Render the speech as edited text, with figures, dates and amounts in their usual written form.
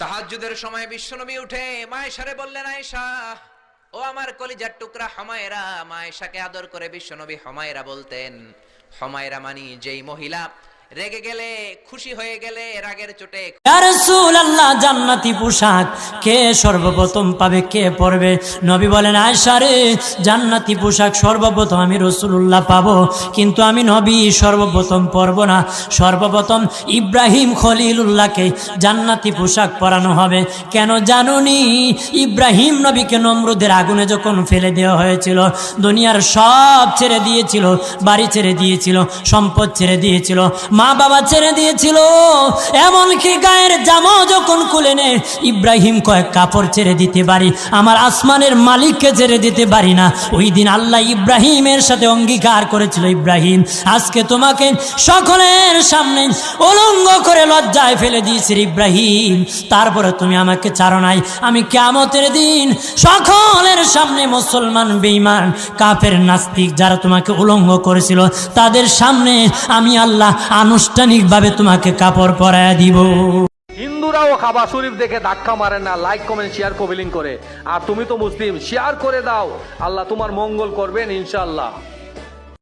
তাহাজ্জুদের সময় বিশ্বনবী উঠে মায়েশারে বললেন, আয়েশা ও আমার কলিজার টুকরা হুমায়রা। মায়েশাকে আদর করে বিশ্বনবী হুমায়রা বলতেন। হুমায়রা মানে যেই মহিলা রেগে গেলে, খুশি হয়ে গেলে রাগের চোটে। ইয়া রাসূলুল্লাহ, জান্নাতি পোশাক কে সর্বপ্রথম পাবে, কে পরবে? নবী বলেন, আয়েশা রে, জান্নাতি পোশাক সর্বপ্রথম আমি রাসূলুল্লাহ পাবো, কিন্তু আমি নবী সর্বপ্রথম পরব না। সর্বপ্রথম ইব্রাহিম খলিলুল্লাহকে জান্নাতি পোশাক পরানো হবে। কেন জানুনি? ইব্রাহিম নবীকে নমরুদের আগুনে যখন ফেলে দেওয়া হয়েছিল, দুনিয়ার সব ছেড়ে দিয়েছিল, বাড়ি ছেড়ে দিয়েছিল, সম্পদ ছেড়ে দিয়েছিল, মা বাবা ছেড়ে দিয়েছিল, এমনকি গায়ের জামা যখন খুলে নেয়, ইব্রাহিম কয়েক কাপড় ছেড়ে দিতে পারি, আমার আসমানের মালিককে ছেড়ে দিতে পারি না। ওই দিন আল্লাহ ইব্রাহিমের সাথে অঙ্গীকার করেছিল, ইব্রাহিম আজকে তোমাকে সকলের সামনে উলঙ্গ করে লজ্জায় ফেলে দিয়েছি ইব্রাহিম, তারপরে তুমি আমাকে ছাড়ো নাই। আমি কিয়ামতের দিন সকলের সামনে মুসলমান, বেঈমান, কাফের, নাস্তিক যারা তোমাকে উলঙ্গ করেছিল, তাদের সামনে আমি আল্লাহ আনুষ্ঠানিকভাবে তোমাকে কাপড় পরায়া দিব। হিন্দুরাও কাবা শরীফ দেখে ধাক্কা মারে না, লাইক কমেন্ট শেয়ার কমেন্ট করে। আর তুমি তো মুসলিম, শেয়ার করে দাও, আল্লাহ তোমার মঙ্গল করবেন ইনশাআল্লাহ।